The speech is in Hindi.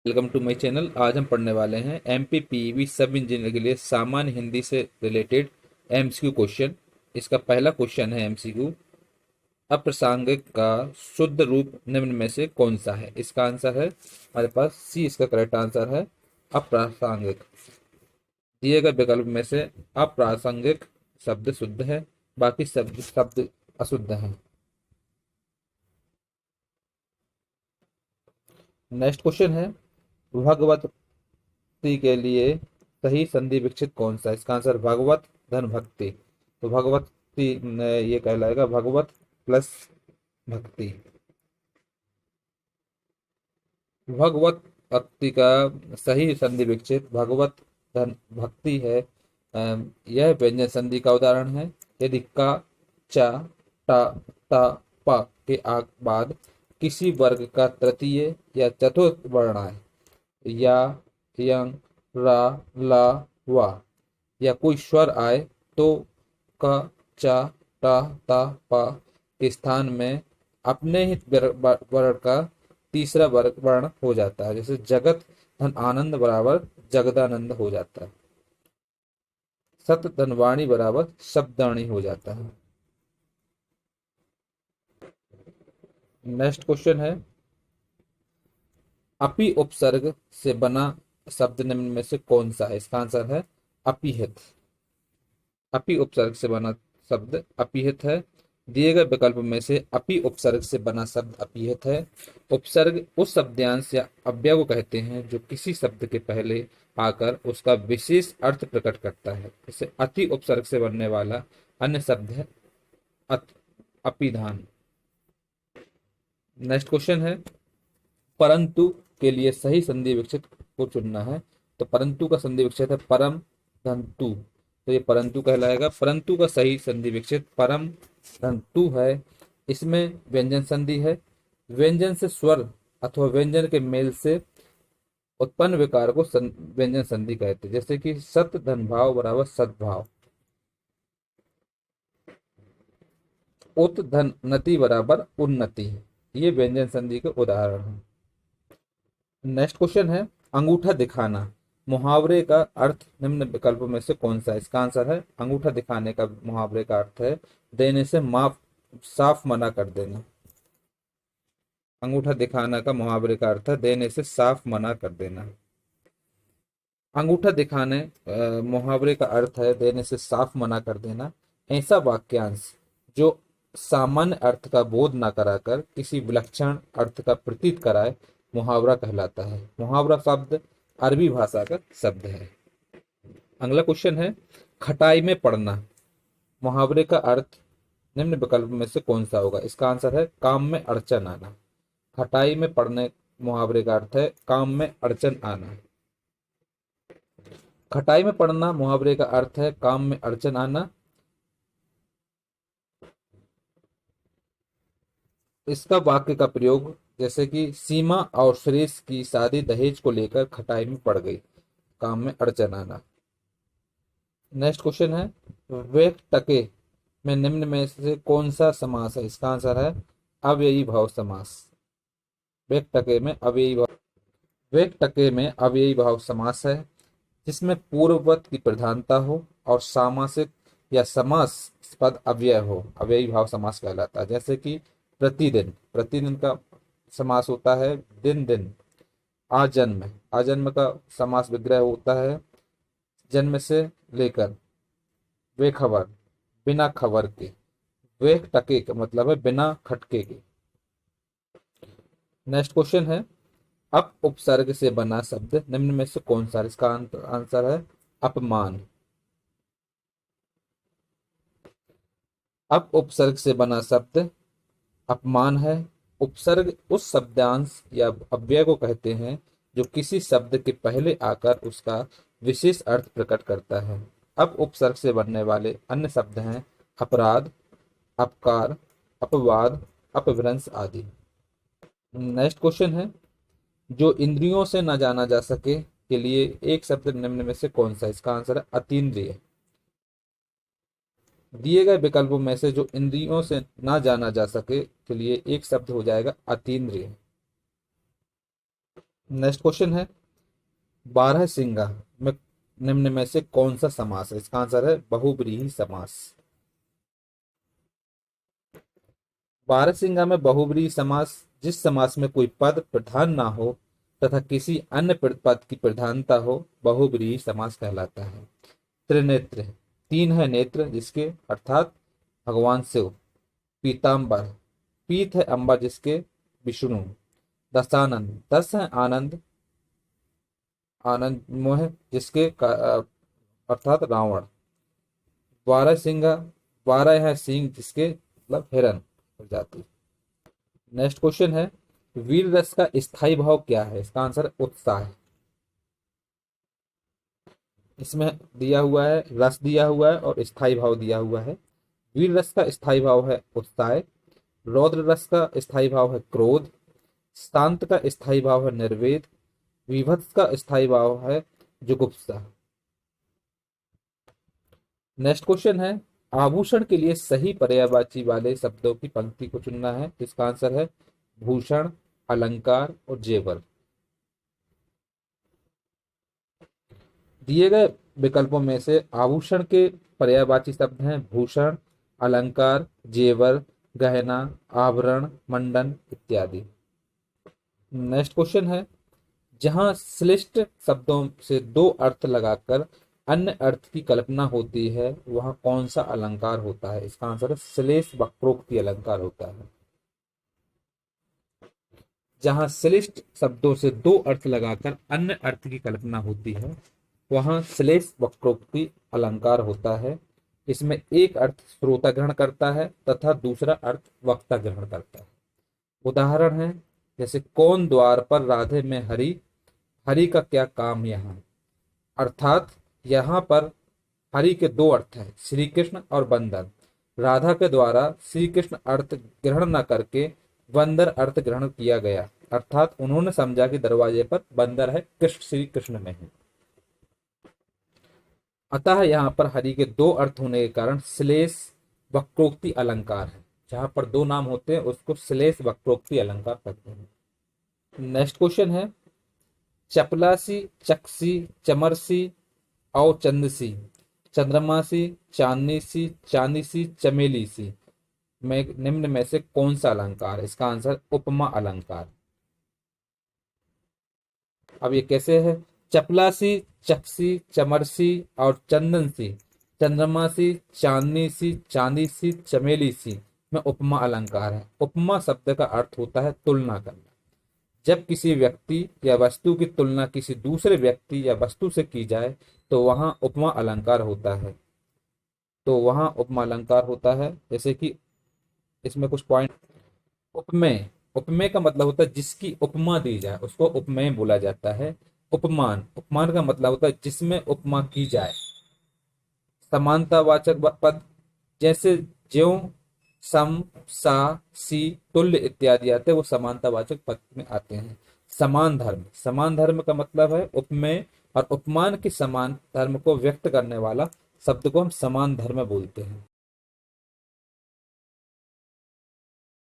Welcome to my channel. आज हम पढ़ने वाले हैं एमपीपीवी सब इंजीनियर के लिए सामान्य हिंदी से रिलेटेड एमसीक्यू क्वेश्चन। इसका पहला क्वेश्चन है एमसीक्यू, अप्रासंगिक का शुद्ध रूप निम्न में से कौन सा है। इसका आंसर है हमारे पास सी, इसका करेक्ट आंसर है अप्रासंगिक। दिए गए विकल्प में से अप्रासंगिक शब्द शुद्ध है, बाकी शब्द शब्द अशुद्ध हैं। नेक्स्ट क्वेश्चन है, भगवती के लिए सही संधि विच्छेद कौन सा है। इसका आंसर भगवत धन भक्ति। तो भगवती ये कहलाएगा भगवत प्लस भक्ति। भगवत भक्ति का सही संधि विच्छेद भगवत धन भक्ति है। यह व्यंजन संधि का उदाहरण है। यदि का, चा, टा, ता, पा के बाद किसी वर्ग का तृतीय या चतुर्थ वर्ण आए, या, यंग, रा, ला, वा, या कोई स्वर आए, तो क, चा, टा, ता, पा के स्थान में अपने ही वर्ण का तीसरा वर्ण हो जाता है। जैसे जगत धन आनंद बराबर जगदानंद हो जाता है। सत धनवाणी बराबर शब्दाणी हो जाता है। नेक्स्ट क्वेश्चन है, अपि उपसर्ग से बना शब्द निम्न में से कौन सा है। इसका आंसर है अपिहित। अपि उपसर्ग से बना शब्द अपिहित है। दिए गए विकल्प में से अपि उपसर्ग से बना शब्द अपिहित है। उपसर्ग उस शब्दांश या अव्यय को कहते हैं जो किसी शब्द के पहले आकर उसका विशेष अर्थ प्रकट करता है। जैसे अति उपसर्ग से बनने वाला अन्य शब्द है अपिधान। नेक्स्ट क्वेश्चन है, परंतु के लिए सही संधि विच्छेद को चुनना है। तो परंतु का संधि विच्छेद है परम धन तु। तो ये परंतु कहलाएगा। परंतु का सही संधि विच्छेद परम धन तु है। इसमें व्यंजन संधि है। व्यंजन से स्वर अथवा व्यंजन के मेल से उत्पन्न विकार को व्यंजन संधि कहते हैं। जैसे कि सत धन भाव बराबर सद्भाव, उत धन नति बराबर उन्नति। ये व्यंजन संधि के उदाहरण हैं। नेक्स्ट क्वेश्चन है, अंगूठा दिखाना मुहावरे का अर्थ निम्न विकल्प में से कौन सा है। इसका आंसर है अंगूठा दिखाने का मुहावरे का अर्थ है देने से माफ साफ मना कर देना। अंगूठा दिखाना का मुहावरे का अर्थ है देने से साफ मना कर देना। अंगूठा दिखाने मुहावरे का अर्थ है देने से साफ मना कर देना। ऐसा वाक्यांश जो सामान्य अर्थ का बोध न कराकर किसी विलक्षण अर्थ का प्रतीत कराए मुहावरा कहलाता है। मुहावरा शब्द अरबी भाषा का शब्द है। अगला क्वेश्चन है, खटाई में पड़ना मुहावरे का अर्थ निम्न विकल्प में से कौन सा होगा। इसका आंसर है काम में अड़चन आना। खटाई में पड़ने मुहावरे का अर्थ है काम में अड़चन आना। खटाई में पड़ना मुहावरे का अर्थ है काम में अड़चन आना। इसका वाक्य का प्रयोग जैसे कि सीमा और सुरेश की शादी दहेज को लेकर खटाई में पड़ गई, काम में अड़चन आना। नेक्स्ट क्वेश्चन है, वेक टके में निम्न में से कौन सा समास है। इसका आंसर है अव्ययी भाव समास। वेक टके में अव्ययी भाव वेक टके में अव्ययी भाव समास है जिसमें पूर्ववत की प्रधानता हो और सामासिक या समासपद अव्यय हो, अव्ययी भाव समास कहलाता है। जैसे कि प्रतिदिन, प्रतिदिन का समास होता है दिन दिन। आजन्म, आजन्म का समास विग्रह होता है जन्म से लेकर। बेखबर, बिना खबर के। वेख टके का मतलब है बिना खटके के। नेक्स्ट क्वेश्चन है, अप उपसर्ग से बना शब्द निम्न में से कौन सा। इसका आंसर है अपमान। अप उपसर्ग से बना शब्द अपमान है। उपसर्ग उस शब्दांश या अव्यय को कहते हैं जो किसी शब्द के पहले आकर उसका विशेष अर्थ प्रकट करता है। अब उपसर्ग से बनने वाले अन्य शब्द हैं अपराध, अपकार, अपवाद, अपभ्रंश आदि। नेक्स्ट क्वेश्चन है, जो इंद्रियों से न जाना जा सके के लिए एक शब्द निम्न में से कौन सा। इसका आंसर है अतीन्द्रिय। दिए गए विकल्पों में से जो इंद्रियों से ना जाना जा सके के लिए एक शब्द हो जाएगा अतीन्द्रिय। नेक्स्ट क्वेश्चन है, बारहसिंगा में निम्न में से कौन सा समास है? इसका आंसर है बहुब्रीहि समास। बारहसिंगा में बहुब्रीहि समास जिस समास में कोई पद प्रधान ना हो तथा किसी अन्य पद की प्रधानता हो, बहुब्रीहि समास कहलाता है। त्रिनेत्र, तीन है नेत्र जिसके, अर्थात भगवान शिव। पीतांबर, पीत है अंबर जिसके, विष्णु। दशानंद, दस है आनंद, आनंद मोह जिसके अर्थात रावण। बारह सिंह, बारह है सिंह जिसके मतलब हिरण प्रजाति। नेक्स्ट क्वेश्चन है, वीर रस का स्थायी भाव क्या है? इसका आंसर है उत्साह। इसमें दिया हुआ है, रस दिया हुआ है और स्थायी भाव दिया हुआ है। वीर रस का स्थायी भाव है उत्साह। रौद्र रस का स्थायी भाव है क्रोध। शांत का स्थायी भाव है निर्वेद। विभत्स का स्थायी भाव है जुगुप्सा। नेक्स्ट क्वेश्चन है, आभूषण के लिए सही पर्यायवाची वाले शब्दों की पंक्ति को चुनना है। इसका आंसर है भूषण, अलंकार और जेवर। दिए गए विकल्पों में से आभूषण के पर्यायवाची शब्द हैं भूषण, अलंकार, जेवर, गहना, आभरण, मंडन इत्यादि। नेक्स्ट क्वेश्चन है, जहां श्लिष्ट शब्दों से दो अर्थ लगाकर अन्य अर्थ की कल्पना होती है वहां कौन सा अलंकार होता है? इसका आंसर है श्लेष वक्रोक्ति अलंकार होता है। जहां श्लिष्ट शब्दों से दो अर्थ लगाकर अन्य अर्थ की कल्पना होती है वहां श्लेष वक्रोक्ति अलंकार होता है। इसमें एक अर्थ श्रोता ग्रहण करता है तथा दूसरा अर्थ वक्ता ग्रहण करता है। उदाहरण है, जैसे कौन द्वार पर राधे में हरि, हरि का क्या काम यहाँ। अर्थात यहाँ पर हरि के दो अर्थ हैं, श्री कृष्ण और बंदर। राधा के द्वारा श्री कृष्ण अर्थ ग्रहण न करके बंदर अर्थ ग्रहण किया गया, अर्थात उन्होंने समझा कि दरवाजे पर बंदर है, कृष्ण श्री कृष्ण नहीं। अतः यहाँ पर हरि के दो अर्थ होने के कारण श्लेष वक्रोक्ति अलंकार है। जहां पर दो नाम होते हैं उसको श्लेष वक्रोक्ति अलंकार कहते हैं। नेक्स्ट क्वेश्चन है, चपलासी, चक्सी, चमरसी और चंदसी, चंद्रमासी, चांदनीसी, चांदीसी, चमेलीसी में निम्न में से कौन सा अलंकार है? इसका आंसर उपमा अलंकार। अब ये कैसे है, चपलासी, चक्सी, चमरसी और चंदनसी, चंद्रमासी, चांदनीसी, चांदीसी, चमेलीसी में उपमा अलंकार है। उपमा शब्द का अर्थ होता है तुलना करना। जब किसी व्यक्ति या वस्तु की तुलना किसी दूसरे व्यक्ति या वस्तु से की जाए तो वहां उपमा अलंकार होता है। जैसे कि इसमें कुछ पॉइंट, उपमेय, उपमेय का मतलब होता है जिसकी उपमा दी जाए उसको उपमेय बोला जाता है। उपमान, उपमान का मतलब होता है जिसमें उपमा की जाए। समानतावाचक पद जैसे ज्यों, सम, सा, सी, तुल्य इत्यादि आते हैं वो समानतावाचक पद में आते हैं। समान धर्म, समान धर्म का मतलब है उपमेय और उपमान के समान धर्म को व्यक्त करने वाला शब्द को हम समान धर्म बोलते हैं।